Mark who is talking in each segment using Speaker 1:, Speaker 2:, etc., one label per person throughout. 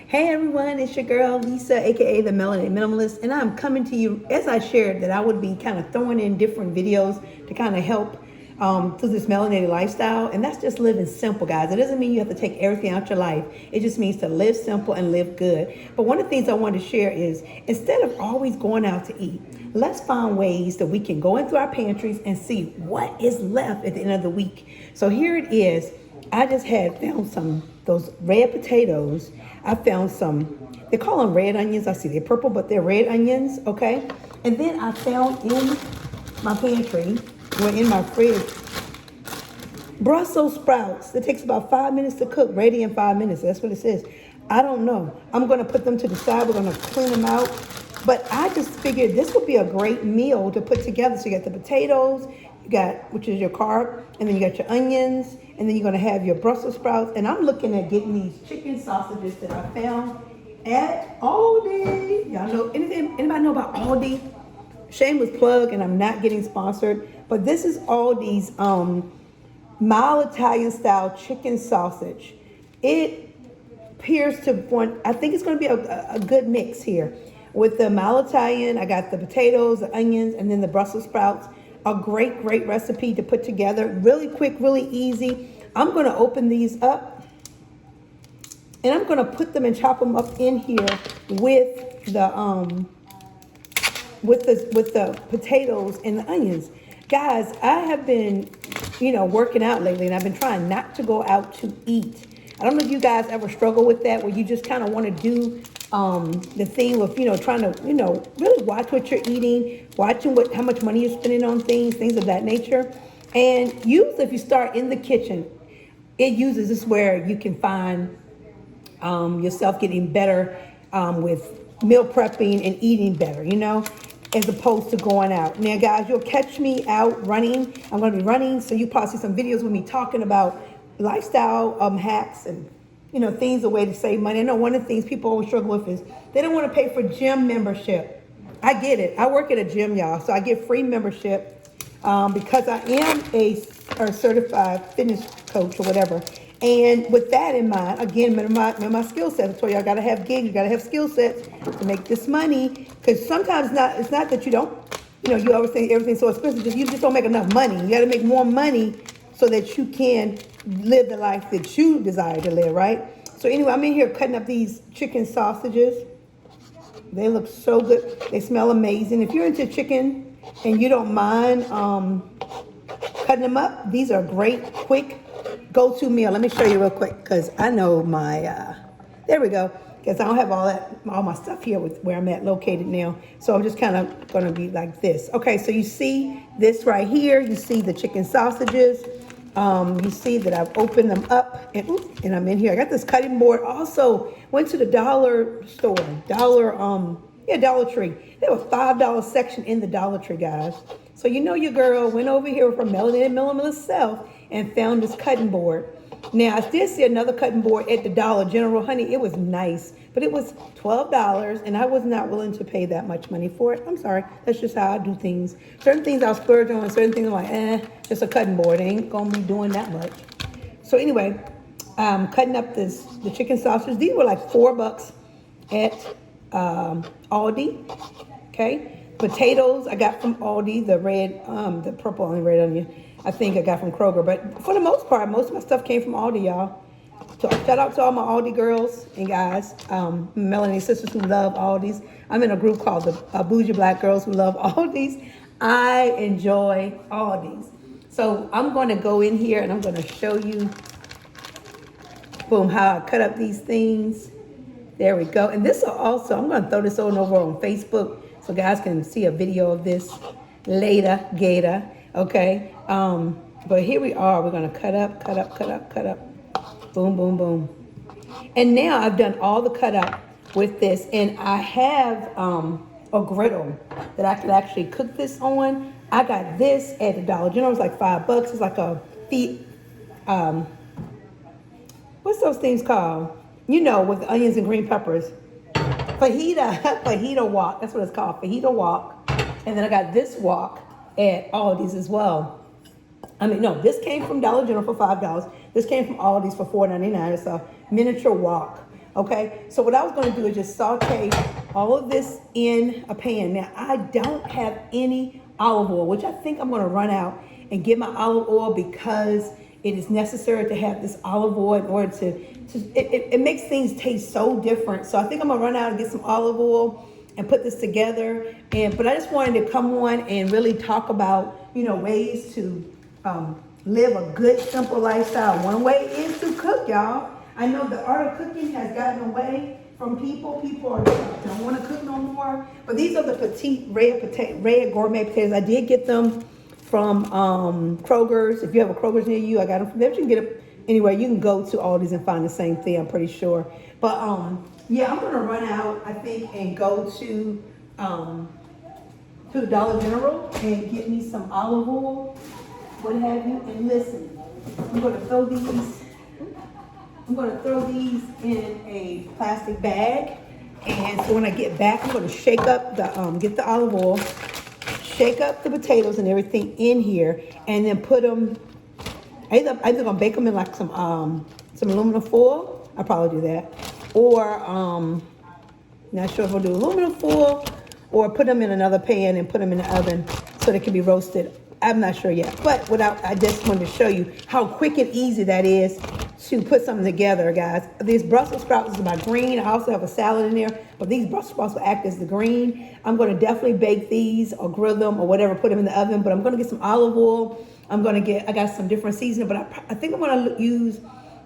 Speaker 1: Hey everyone, it's your girl Lisa, aka the Melanated Minimalist, and I'm coming to you as I shared that I would be kind of throwing in different videos to kind of help through this melanated lifestyle, and that's just living simple, guys. It doesn't mean you have to take everything out your life. It just means to live simple and live good. But one of the things I wanted to share is instead of always going out to eat, let's find ways that we can go into our pantries and see what is left at the end of the week. So here it is. I just had found those red potatoes. I found some, they call them red onions. I see they're purple, but they're red onions, okay? And then I found in my pantry, or in my fridge, Brussels sprouts. It takes about 5 minutes to cook, ready in 5 minutes. That's what it says. I don't know. I'm gonna put them to the side. We're gonna clean them out. But I just figured this would be a great meal to put together. So you got the potatoes, you got, which is your carb, and then you got your onions, and then you're gonna have your Brussels sprouts. And I'm looking at getting these chicken sausages that I found at Aldi. Y'all know, anybody know about Aldi? Shameless plug, and I'm not getting sponsored, but this is Aldi's mild Italian style chicken sausage. It appears to want, I think it's gonna be a good mix here. With the mild Italian, I got the potatoes, the onions, and then the Brussels sprouts. A great recipe to put together. Really quick, really easy. I'm gonna open these up and I'm gonna put them and chop them up in here with the potatoes and the onions. Guys, I have been, working out lately, and I've been trying not to go out to eat. I don't know if you guys ever struggle with that, where you just kind of want to do the thing of, trying to, really watch what you're eating, watching how much money you're spending on things of that nature. And usually if you start in the kitchen, this is where you can find yourself getting better with meal prepping and eating better, as opposed to going out. Now, guys, you'll catch me out running. I'm going to be running, so you probably see some videos with me talking about lifestyle hacks and things, a way to save money. I know one of the things people always struggle with is they don't want to pay for gym membership. I get it. I work at a gym, y'all, so I get free membership because I am a certified fitness coach or whatever. And with that in mind, again, my skill set. I told you I gotta have gigs, you gotta have skill sets to make this money. Because sometimes it's not that you don't, you always think everything's so expensive. You just don't make enough money. You gotta make more money so that you can live the life that you desire to live, right? So anyway, I'm in here cutting up these chicken sausages. They look so good. They smell amazing. If you're into chicken and you don't mind cutting them up, these are great, quick go-to meal. Let me show you real quick, because I know my, there we go. Because I don't have all my stuff here with where I'm at located now. So I'm just kind of going to be like this. Okay, so you see this right here. You see the chicken sausages. You see that I've opened them up, and I'm in here. I got this cutting board. Also went to the dollar store, Dollar Tree. They have a $5 section in the Dollar Tree, guys. So your girl went over here from Melanated Minimalist Self and found this cutting board. Now, I did see another cutting board at the Dollar General. Honey, it was nice, but it was $12, and I was not willing to pay that much money for it. I'm sorry. That's just how I do things. Certain things I'll splurge on, certain things I'm like, just a cutting board. It ain't going to be doing that much. So anyway, cutting up the chicken sausage. These were like $4 at Aldi, okay? Potatoes I got from Aldi, the purple and red onion. I think I got from Kroger, but for the most part, most of my stuff came from Aldi, y'all. So shout out to all my Aldi girls and guys, Melanie sisters who love Aldi's. I'm in a group called the Bougie Black Girls who love Aldi's. I enjoy Aldi's. So I'm going to go in here and I'm going to show you, boom, how I cut up these things. There we go. And this will also, I'm going to throw this on over on Facebook so guys can see a video of this later, okay? But here we are. We're going to cut up. Boom, boom, boom. And now I've done all the cut up with this, and I have a griddle that I could actually cook this on. I got this at the Dollar General. It was like $5. It's like a what's those things called? With the onions and green peppers. Fajita wok. That's what it's called, fajita wok. And then I got this wok at Aldi's as well. No, this came from Dollar General for $5. This came from Aldi's for $4.99. It's a miniature wok. Okay, so what I was gonna do is just saute all of this in a pan. Now, I don't have any olive oil, which I think I'm gonna run out and get my olive oil because it is necessary to have this olive oil in order it makes things taste so different. So I think I'm gonna run out and get some olive oil and put this together. But I just wanted to come on and really talk about, ways to live a good, simple lifestyle. One way is to cook, y'all. I know the art of cooking has gotten away from people. People don't want to cook no more. But these are the petite red gourmet potatoes. I did get them from Kroger's. If you have a Kroger's near you, I got them from there. But you can get them anywhere. You can go to Aldi's and find the same thing, I'm pretty sure. But yeah, I'm gonna run out, I think, and go to the Dollar General and get me some olive oil, what have you. And listen, I'm gonna throw these in a plastic bag. And so when I get back, I'm gonna shake up get the olive oil, shake up the potatoes and everything in here, and then put them, either gonna bake them in like some aluminum foil. I'll probably do that. Or, not sure if I'll do aluminum foil or put them in another pan and put them in the oven so they can be roasted. I'm not sure yet, but I just wanted to show you how quick and easy that is to put something together, guys. These Brussels sprouts is my green. I also have a salad in there, but these Brussels sprouts will act as the green. I'm going to definitely bake these or grill them or whatever, put them in the oven, but I'm going to get some olive oil. I got some different seasoning, but I think I'm going to use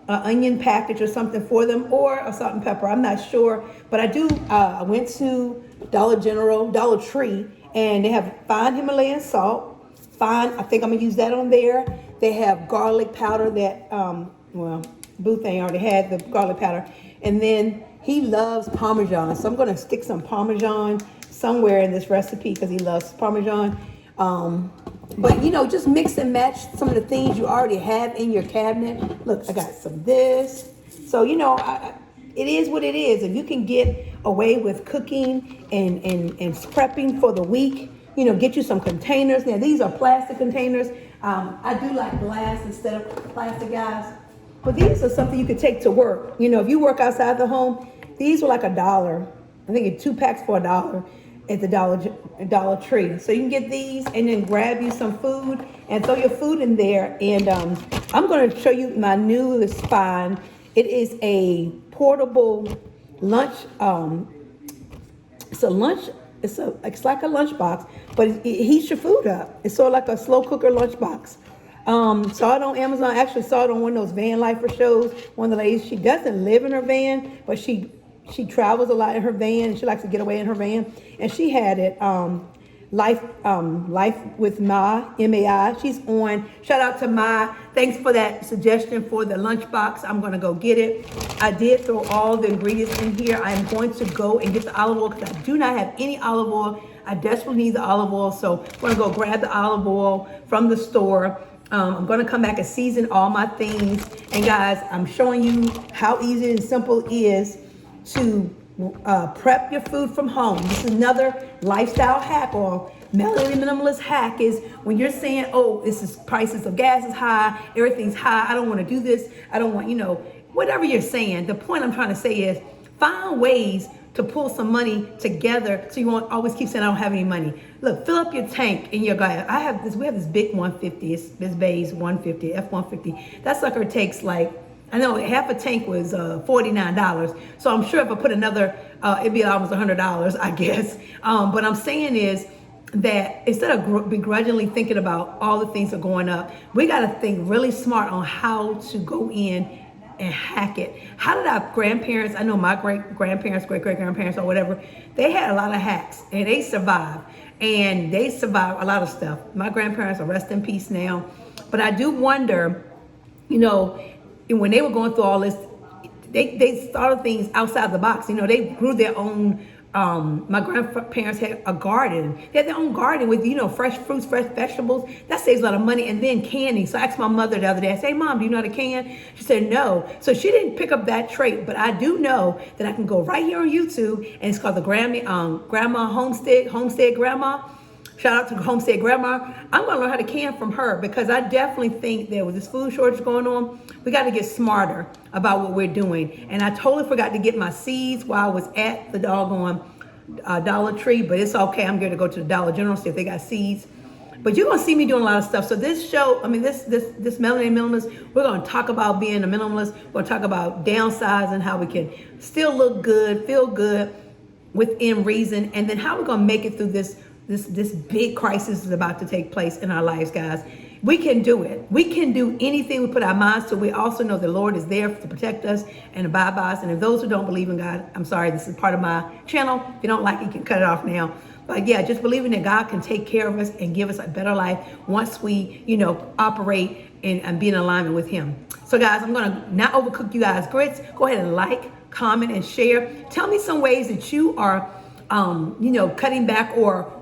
Speaker 1: an onion package or something for them, or a salt and pepper. I'm not sure, but I went to Dollar Tree, and they have fine Himalayan salt. I think I'm gonna use that on there. They have garlic powder that, Boo thing already had the garlic powder. And then he loves Parmesan, so I'm gonna stick some Parmesan somewhere in this recipe because he loves Parmesan. But just mix and match some of the things you already have in your cabinet. Look, I got some this. So, it is what it is. If you can get away with cooking and prepping for the week, get you some containers. Now, these are plastic containers. I do like glass instead of plastic, guys. But these are something you could take to work. If you work outside the home, these are like $1. I think it's 2 packs for $1 at the Dollar Tree. So you can get these and then grab you some food and throw your food in there. And I'm going to show you my newest find. It is a portable lunch. It's like a lunchbox, but it heats your food up. It's sort of like a slow cooker lunchbox. Saw it on Amazon. Actually saw it on one of those van lifer shows. One of the ladies, she doesn't live in her van, but she travels a lot in her van. She likes to get away in her van, and she had it. Life with Ma, M-A-I. She's on. Shout out to Ma. Thanks for that suggestion for the lunchbox. I'm going to go get it. I did throw all the ingredients in here. I am going to go and get the olive oil because I do not have any olive oil. I desperately need the olive oil, so I'm going to go grab the olive oil from the store. I'm going to come back and season all my things. And guys, I'm showing you how easy and simple it is to prep your food from home. This is another lifestyle hack or Melody Minimalist hack is when you're saying, oh, prices of gas is high, everything's high, I don't want to do this, I don't want, whatever you're saying. The point I'm trying to say is find ways to pull some money together so you won't always keep saying I don't have any money. Look, fill up your tank in your gas. We have this big 150, it's this Bay's 150, F-150. That sucker takes I know half a tank was $49. So I'm sure if I put another, it'd be almost $100, I guess. But I'm saying is that instead of begrudgingly thinking about all the things that are going up, we got to think really smart on how to go in and hack it. How did our grandparents, I know my great-grandparents, great-great-grandparents or whatever, they had a lot of hacks and they survived. And they survived a lot of stuff. My grandparents are rest in peace now. But I do wonder, when they were going through all this, they started things outside the box. They grew their own. My grandparents had a garden. They had their own garden with fresh fruits, fresh vegetables. That saves a lot of money. And then canning. So I asked my mother the other day. I said, "Hey, Mom, do you know how to can?" She said, "No." So she didn't pick up that trait. But I do know that I can go right here on YouTube, and it's called the Grandma Homestead Grandma. Shout out to Homestead Grandma. I'm going to learn how to can from her because I definitely think that with this food shortage going on, we got to get smarter about what we're doing. And I totally forgot to get my seeds while I was at the doggone Dollar Tree, but it's okay. I'm going to go to the Dollar General, see if they got seeds. But you're going to see me doing a lot of stuff. So this show, this Melanated Minimalist, we're going to talk about being a minimalist. We're going to talk about downsizing, how we can still look good, feel good within reason, and then how we're going to make it through this big crisis is about to take place in our lives, guys. We can do it. We can do anything we put our minds to. We also know the Lord is there to protect us and abide by us. And if those who don't believe in God, I'm sorry, this is part of my channel. If you don't like it, you can cut it off now. But yeah, just believing that God can take care of us and give us a better life once we, operate and be in alignment with Him. So guys, I'm going to not overcook you guys' grits. Go ahead and like, comment, and share. Tell me some ways that you are, cutting back or,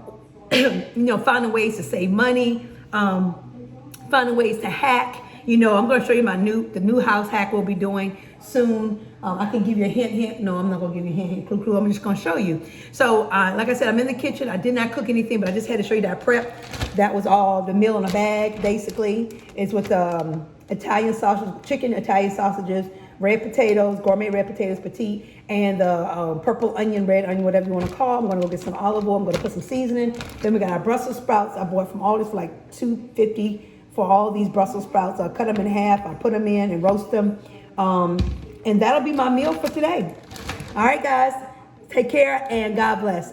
Speaker 1: finding ways to save money, finding ways to hack. I'm going to show you the new house hack we'll be doing soon. I can give you a hint. No, I'm not going to give you a hint, clue. I'm just going to show you. So, like I said, I'm in the kitchen. I did not cook anything, but I just had to show you that prep. That was all the meal in a bag, basically. It's with Italian sausage, chicken Italian sausages, red potatoes, gourmet red potatoes, petite, and the purple onion, red onion, whatever you want to call. I'm going to go get some olive oil. I'm going to put some seasoning. Then we got our Brussels sprouts. I bought from Aldi's for like $2.50 for all these Brussels sprouts. I'll cut them in half. I put them in and roast them. And that'll be my meal for today. All right, guys. Take care and God bless.